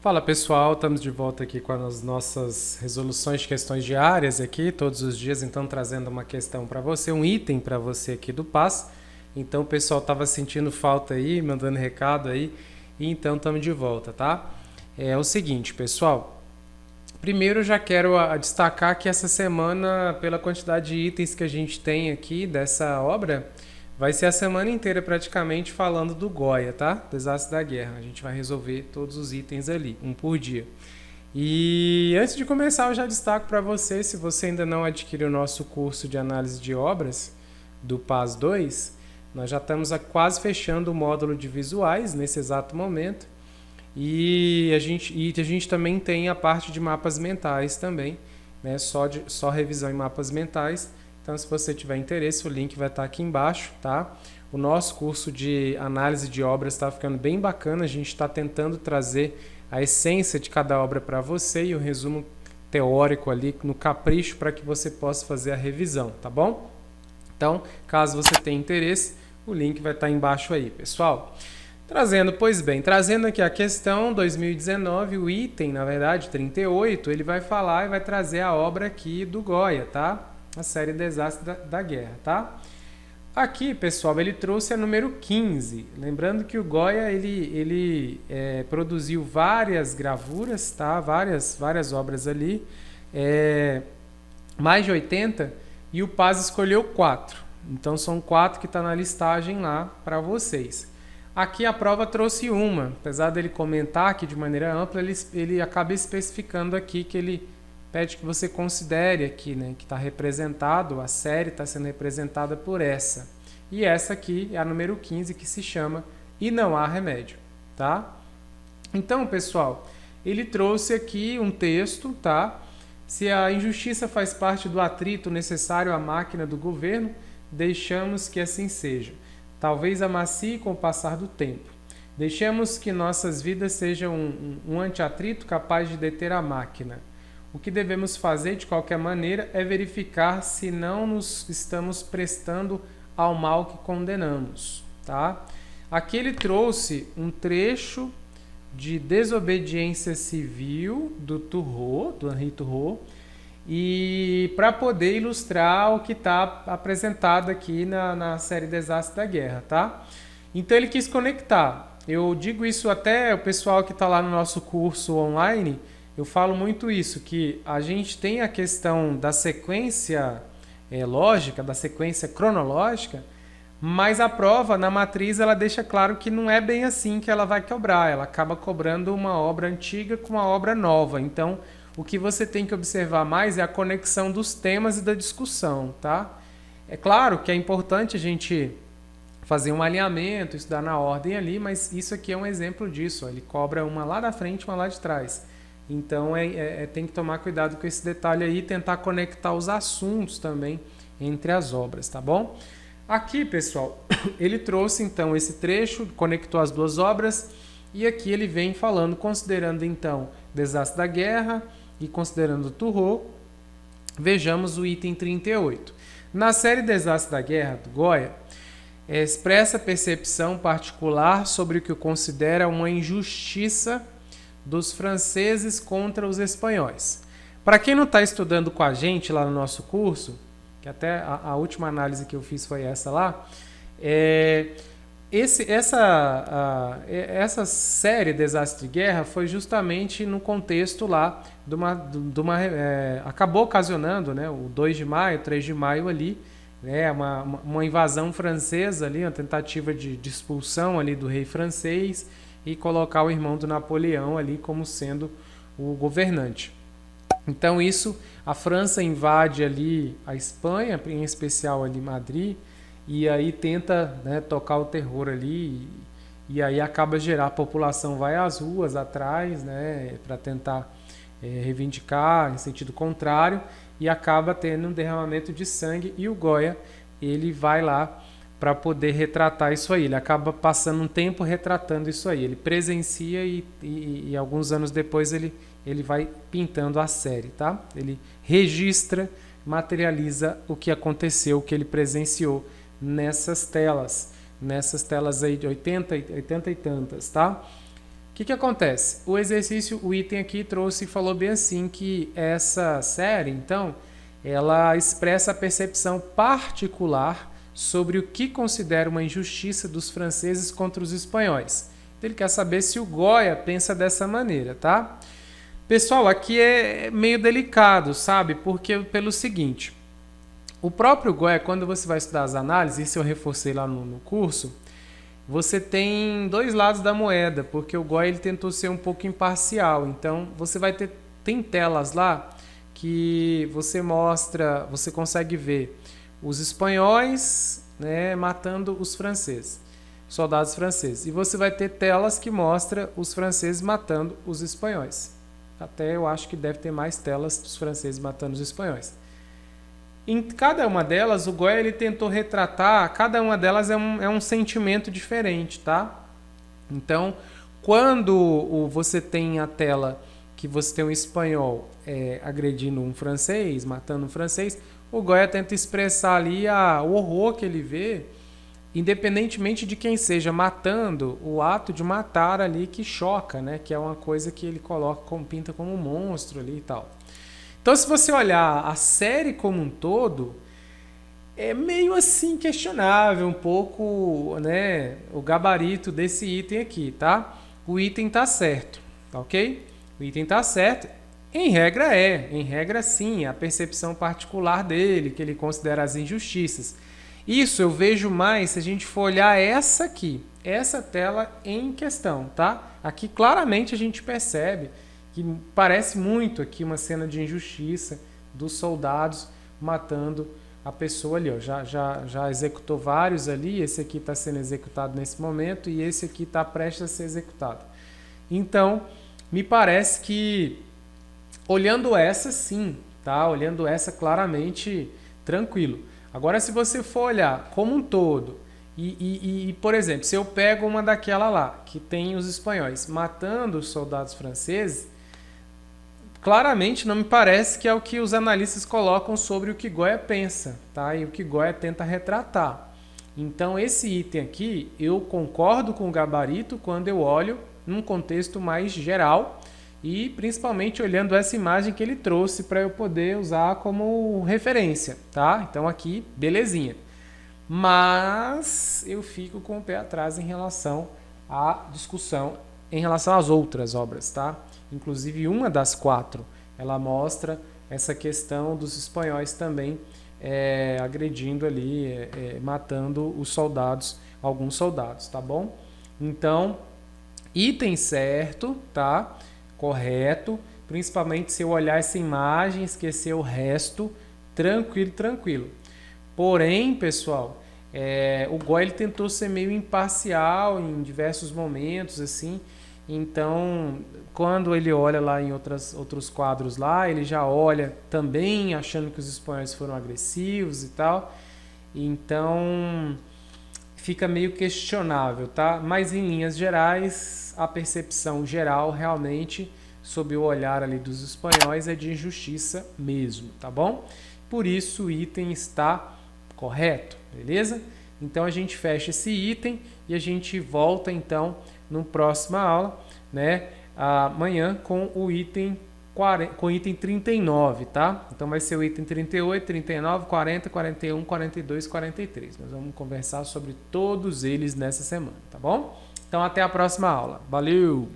Fala pessoal, estamos de volta aqui com as nossas resoluções de questões diárias aqui, todos os dias, então trazendo uma questão para você, um item para você aqui do PAS. Então o pessoal estava sentindo falta aí, mandando recado aí, e então estamos de volta, tá? É o seguinte, pessoal, primeiro eu já quero destacar que essa semana, pela quantidade de itens que a gente tem aqui dessa obra, vai ser a semana inteira praticamente falando do Goya, tá? Desastre da guerra. A gente vai resolver todos os itens ali, um por dia. E antes de começar, eu já destaco para você, se você ainda não adquiriu o nosso curso de análise de obras do PAS 2, nós já estamos quase fechando o módulo de visuais nesse exato momento. E a gente também tem a parte de mapas mentais também, né? Só revisão em mapas mentais. Então, se você tiver interesse, o link vai estar aqui embaixo, tá? O nosso curso de análise de obras está ficando bem bacana. A gente está tentando trazer a essência de cada obra para você e o resumo teórico ali no capricho para que você possa fazer a revisão, tá bom? Então, caso você tenha interesse, o link vai estar embaixo aí, pessoal. Trazendo aqui a questão 2019, o item, na verdade, 38, ele vai falar e vai trazer a obra aqui do Goya, tá? A série Desastre da Guerra, tá? Aqui, pessoal, ele trouxe a número 15. Lembrando que o Goya, ele produziu várias gravuras, tá? Várias obras ali, mais de 80, e o Paz escolheu 4. Então, são 4 que estão na listagem lá para vocês. Aqui a prova trouxe uma, apesar dele comentar aqui de maneira ampla, ele acaba especificando aqui que ele pede que você considere aqui, né, que está representado, a série está sendo representada por essa. E essa aqui é a número 15, que se chama E Não Há Remédio, tá? Então, pessoal, ele trouxe aqui um texto, tá? Se a injustiça faz parte do atrito necessário à máquina do governo, deixamos que assim seja. Talvez amacie com o passar do tempo. Deixemos que nossas vidas sejam um antiatrito capaz de deter a máquina. O que devemos fazer, de qualquer maneira, é verificar se não nos estamos prestando ao mal que condenamos. Tá? Aqui ele trouxe um trecho de Desobediência Civil do Henri Thoreau, e para poder ilustrar o que está apresentado aqui na série Desastre da Guerra, tá? Então ele quis conectar. Eu digo isso até o pessoal que está lá no nosso curso online, eu falo muito isso, que a gente tem a questão da sequência lógica, da sequência cronológica, mas a prova, na matriz, ela deixa claro que não é bem assim que ela vai cobrar. Ela acaba cobrando uma obra antiga com uma obra nova. Então, o que você tem que observar mais é a conexão dos temas e da discussão, tá? É claro que é importante a gente fazer um alinhamento, estudar na ordem ali, mas isso aqui é um exemplo disso. Ó. Ele cobra uma lá da frente, uma lá de trás. Então, tem que tomar cuidado com esse detalhe aí e tentar conectar os assuntos também entre as obras, tá bom? Aqui, pessoal, ele trouxe então esse trecho, conectou as duas obras, e aqui ele vem falando, considerando então Desastre da Guerra e considerando Thoreau, vejamos o item 38. Na série Desastre da Guerra, do Goya, expressa percepção particular sobre o que considera uma injustiça dos franceses contra os espanhóis. Para quem não está estudando com a gente lá no nosso curso, que até a última análise que eu fiz foi essa lá, essa série Desastre de Guerra foi justamente no contexto lá acabou ocasionando, né, o 2 de maio, 3 de maio ali, né, uma invasão francesa ali, uma tentativa de expulsão ali do rei francês e colocar o irmão do Napoleão ali como sendo o governante. Então a França invade ali a Espanha, em especial ali Madrid, e aí tenta, né, tocar o terror ali, e aí acaba gerar, a população vai às ruas atrás, né, para tentar reivindicar em sentido contrário, e acaba tendo um derramamento de sangue, e o Goya, ele vai lá para poder retratar isso aí, ele acaba passando um tempo retratando isso aí, ele presencia e alguns anos depois ele vai pintando a série, tá? Ele registra, materializa o que aconteceu, o que ele presenciou nessas telas aí de 80 e tantas, tá? que acontece? O exercício, o item aqui trouxe e falou bem assim que essa série, então, ela expressa a percepção particular sobre o que considera uma injustiça dos franceses contra os espanhóis. Então, ele quer saber se o Goya pensa dessa maneira, tá? Pessoal, aqui é meio delicado, sabe? Porque pelo seguinte, o próprio Goya, quando você vai estudar as análises, isso eu reforcei lá no curso, você tem dois lados da moeda, porque o Goya ele tentou ser um pouco imparcial. Então, você vai ter tem telas lá que você mostra, você consegue ver os espanhóis, né, matando os franceses, soldados franceses. E você vai ter telas que mostram os franceses matando os espanhóis. Até eu acho que deve ter mais telas dos franceses matando os espanhóis. Em cada uma delas, o Goya ele tentou retratar, cada uma delas é um sentimento diferente, tá? Então, quando você tem a tela que você tem um espanhol agredindo um francês, matando um francês, o Goya tenta expressar ali o horror que ele vê, independentemente de quem seja matando, o ato de matar ali que choca, né? Que é uma coisa que ele coloca, pinta como um monstro ali e tal. Então, se você olhar a série como um todo, é meio assim questionável um pouco, né, o gabarito desse item aqui, tá? O item tá certo, tá ok? O item tá certo. Em regra sim, a percepção particular dele, que ele considera as injustiças. Isso eu vejo mais se a gente for olhar essa aqui, essa tela em questão, tá? Aqui claramente a gente percebe que parece muito aqui uma cena de injustiça dos soldados matando a pessoa ali. Ó. Já executou vários ali, esse aqui está sendo executado nesse momento e esse aqui está prestes a ser executado. Então, me parece que, olhando essa sim, tá? Olhando essa claramente, tranquilo. Agora, se você for olhar como um todo, por exemplo, se eu pego uma daquela lá, que tem os espanhóis matando os soldados franceses, claramente não me parece que é o que os analistas colocam sobre o que Goya pensa, tá? E o que Goya tenta retratar. Então, esse item aqui, eu concordo com o gabarito quando eu olho num contexto mais geral e principalmente olhando essa imagem que ele trouxe para eu poder usar como referência, tá? Então, aqui, belezinha. Mas eu fico com o pé atrás em relação à discussão, em relação às outras obras, tá? Inclusive uma das 4, ela mostra essa questão dos espanhóis também agredindo ali, matando os soldados, alguns soldados, tá bom? Então, item certo, tá? Correto, principalmente se eu olhar essa imagem, esquecer o resto, tranquilo. Porém, pessoal, o Goya ele tentou ser meio imparcial em diversos momentos, assim. Então, quando ele olha lá em outros quadros lá, ele já olha também achando que os espanhóis foram agressivos e tal. Então, fica meio questionável, tá? Mas em linhas gerais, a percepção geral realmente, sob o olhar ali dos espanhóis, é de injustiça mesmo, tá bom? Por isso o item está correto, beleza? Então a gente fecha esse item e a gente volta então no próxima aula, né? Amanhã com o item 39, tá? Então vai ser o item 38, 39, 40, 41, 42, 43. Nós vamos conversar sobre todos eles nessa semana, tá bom? Então até a próxima aula. Valeu!